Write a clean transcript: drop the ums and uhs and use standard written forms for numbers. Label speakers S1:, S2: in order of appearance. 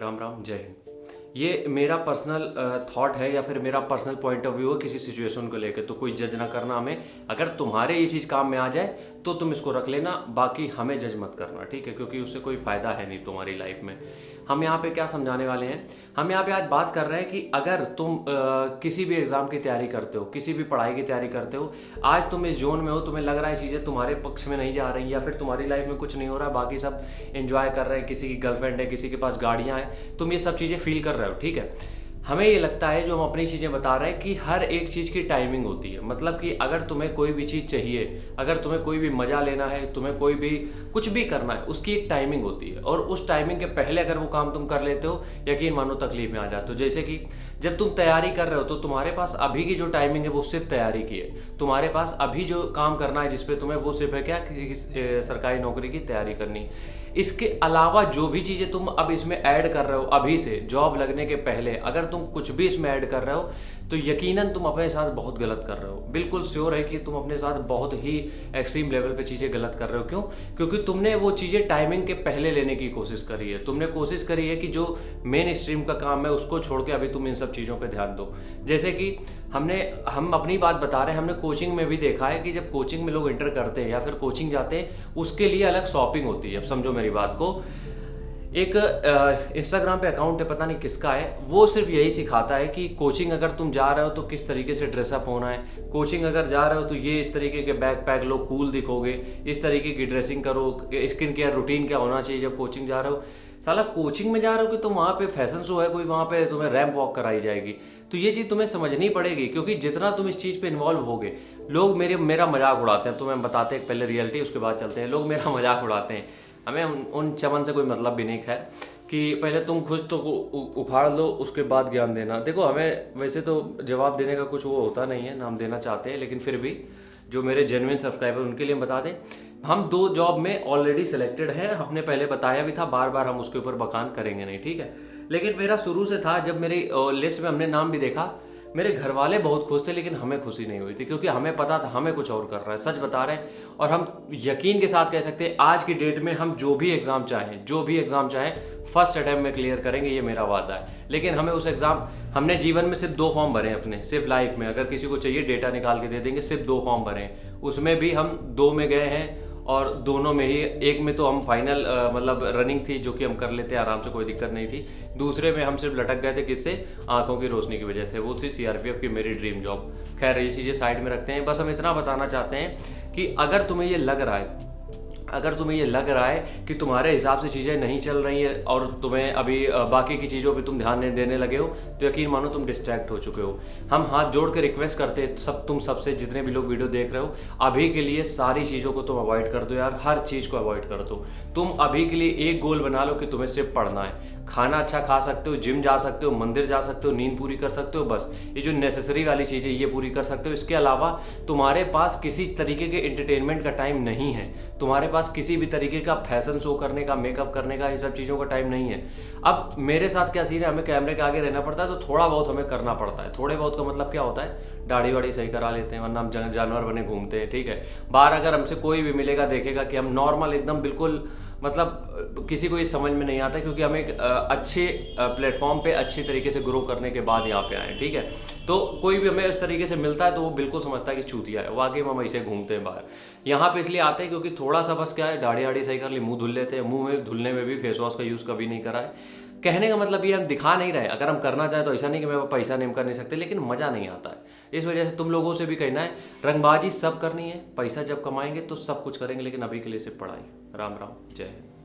S1: राम राम, जय हिंद। ये मेरा पर्सनल थॉट है या फिर मेरा पर्सनल पॉइंट ऑफ व्यू है किसी सिचुएशन को लेकर, तो कोई जज ना करना हमें। अगर तुम्हारे ये चीज़ काम में आ जाए तो तुम इसको रख लेना, बाकी हमें जज मत करना, ठीक है? क्योंकि उससे कोई फ़ायदा है नहीं तुम्हारी लाइफ में। हम यहाँ पे क्या समझाने वाले हैं, हम यहाँ पे आज बात कर रहे हैं कि अगर तुम किसी भी एग्ज़ाम की तैयारी करते हो, किसी भी पढ़ाई की तैयारी करते हो, आज तुम इस जोन में हो, तुम्हें लग रहा है चीज़ें तुम्हारे पक्ष में नहीं जा रही या फिर तुम्हारी लाइफ में कुछ नहीं हो रहा, बाकी सब एंजॉय कर रहे हैं, किसी की गर्लफ्रेंड है, किसी के पास गाड़ियाँ हैं, तुम ये सब चीज़ें फील कर रहे हो, ठीक है? हमें ये लगता है, जो हम अपनी चीज़ें बता रहे हैं, कि हर एक चीज़ की टाइमिंग होती है। मतलब कि अगर तुम्हें कोई भी चीज़ चाहिए, अगर तुम्हें कोई भी मज़ा लेना है, तुम्हें कोई भी कुछ भी करना है, उसकी एक टाइमिंग होती है और उस टाइमिंग के पहले अगर वो काम तुम कर लेते हो, यकीन मानो तकलीफ में आ जाते हो। जैसे कि जब तुम तैयारी कर रहे हो तो तुम्हारे पास अभी की जो टाइमिंग है वो सिर्फ तैयारी की है। तुम्हारे पास अभी जो काम करना है जिस पे तुम्हें, वो सिर्फ है क्या कि सरकारी नौकरी की तैयारी करनी। इसके अलावा जो भी चीज़ें तुम अब इसमें ऐड कर रहे हो, अभी से जॉब लगने के पहले अगर तुम कुछ भी इसमें ऐड कर रहे हो, तो यकीनन तुम अपने साथ बहुत गलत कर रहे हो। बिल्कुल श्योर है कि तुम अपने साथ बहुत ही एक्सट्रीम लेवल पे चीज़ें गलत कर रहे हो। क्यों? क्योंकि तुमने वो चीज़ें टाइमिंग के पहले लेने की कोशिश करी है। तुमने कोशिश करी है कि जो मेन स्ट्रीम का काम है उसको छोड़ के अभी तुम इन सब चीज़ों पर ध्यान दो। जैसे कि हम अपनी बात बता रहे हैं, हमने कोचिंग में भी देखा है कि जब कोचिंग में लोग इंटर करते हैं या फिर कोचिंग जाते हैं, उसके लिए अलग शॉपिंग होती है। अब समझो मेरी बात को, एक इंस्टाग्राम पे अकाउंट है, पता नहीं किसका है, वो सिर्फ यही सिखाता है कि कोचिंग अगर तुम जा रहे हो तो किस तरीके से ड्रेसअप होना है, कोचिंग अगर जा रहे हो तो ये इस तरीके के बैग पैक लो, कूल दिखोगे, इस तरीके की ड्रेसिंग करो, स्किन केयर रूटीन क्या होना चाहिए जब कोचिंग जा रहे हो। साला कोचिंग में जा रहे हो कि तुम वहाँ पे फैशन शो है कोई, वहाँ पे तुम्हें रैंप वॉक कराई जाएगी। तो ये चीज़ तुम्हें समझनी पड़ेगी, क्योंकि जितना तुम इस चीज़ पे इन्वॉल्व होगे, लोग मेरा मजाक उड़ाते हैं। तुम्हें बताते हैं पहले रियलिटी, उसके बाद चलते हैं। लोग मेरा मजाक उड़ाते हैं, हमें उन चमन से कोई मतलब भी नहीं। खैर, कि पहले तुम खुद तो उखाड़ लो, उसके बाद ज्ञान देना। देखो, हमें वैसे तो जवाब देने का कुछ वो होता नहीं है ना, हम देना चाहते हैं, लेकिन फिर भी जो मेरे जेन्युइन सब्सक्राइबर उनके लिए हम बता दें, हम 2 जॉब में ऑलरेडी सिलेक्टेड हैं। हमने पहले बताया भी था, बार बार हम उसके ऊपर बखान करेंगे नहीं, ठीक है? लेकिन मेरा शुरू से था, जब मेरी लिस्ट में हमने नाम भी देखा, मेरे घर वाले बहुत खुश थे, लेकिन हमें खुशी नहीं हुई थी, क्योंकि हमें पता था हमें कुछ और कर रहा है। सच बता रहे हैं, और हम यकीन के साथ कह सकते हैं आज की डेट में हम जो भी एग्ज़ाम चाहें फर्स्ट अटैम्प्ट में क्लियर करेंगे, ये मेरा वादा है। लेकिन हमें उस एग्ज़ाम, हमने जीवन में सिर्फ 2 फॉर्म भरे हैं अपने, सिर्फ लाइफ में। अगर किसी को चाहिए डेटा निकाल के दे देंगे, सिर्फ 2 फॉर्म भरे हैं, उसमें भी हम 2 में गए हैं, और दोनों में ही, एक में तो हम फाइनल मतलब रनिंग थी, जो कि हम कर लेते हैं आराम से, कोई दिक्कत नहीं थी। दूसरे में हम सिर्फ लटक गए थे, किससे? आंखों की रोशनी की वजह से। वो थी सीआरपीएफ की, मेरी ड्रीम जॉब। खैर, ये चीज़ें साइड में रखते हैं। बस हम इतना बताना चाहते हैं कि अगर तुम्हें ये लग रहा है कि तुम्हारे हिसाब से चीज़ें नहीं चल रही हैं और तुम्हें अभी बाकी की चीज़ों पे तुम ध्यान नहीं देने लगे हो, तो यकीन मानो तुम डिस्ट्रैक्ट हो चुके हो। हम हाथ जोड़ के रिक्वेस्ट करते हैं तुम सबसे, जितने भी लोग वीडियो देख रहे हो, अभी के लिए सारी चीज़ों को तुम अवॉइड कर दो यार, हर चीज़ को अवॉइड कर दो। तुम अभी के लिए एक गोल बना लो कि तुम्हें सिर्फ पढ़ना है। खाना अच्छा खा सकते हो, जिम जा सकते हो, मंदिर जा सकते हो, नींद पूरी कर सकते हो, बस ये जो नेसेसरी वाली चीज़ें ये पूरी कर सकते हो। इसके अलावा तुम्हारे पास किसी तरीके के एंटरटेनमेंट का टाइम नहीं है, तुम्हारे पास किसी भी तरीके का फैशन शो करने का, मेकअप करने का, ये सब चीज़ों का टाइम नहीं है। अब मेरे साथ क्या सीन है, हमें कैमरे के आगे रहना पड़ता है, तो थोड़ा बहुत हमें करना पड़ता है। थोड़े बहुत का मतलब क्या होता है, दाढ़ी वाड़ी सही करा लेते हैं, वरना हम जानवर बने घूमते हैं, ठीक है? बाहर अगर हमसे कोई भी मिलेगा, देखेगा कि हम नॉर्मल एकदम बिल्कुल, मतलब किसी को ये समझ में नहीं आता, क्योंकि हम एक अच्छे प्लेटफॉर्म पे अच्छी तरीके से ग्रो करने के बाद यहाँ पे आए, ठीक है? तो कोई भी हमें इस तरीके से मिलता है तो वो बिल्कुल समझता है कि चूतिया है। वाकई में हम ऐसे घूमते हैं बाहर। यहाँ पे इसलिए आते हैं क्योंकि थोड़ा सा बस क्या है, दाढ़ी वाड़ी सही कर ली, मुंह धुल लेते हैं। मुंह में धुलने में भी फेस वॉश का यूज़ कभी नहीं करा है। कहने का मतलब ये, हम दिखा नहीं रहे। अगर हम करना चाहें तो ऐसा नहीं कि मैं पैसा नहीं कर नहीं सकते, लेकिन मज़ा नहीं आता है। इस वजह से तुम लोगों से भी कहना है, रंगबाजी सब करनी है, पैसा जब कमाएंगे तो सब कुछ करेंगे, लेकिन अभी के लिए सिर्फ पढ़ाई। राम राम, जय हिंद।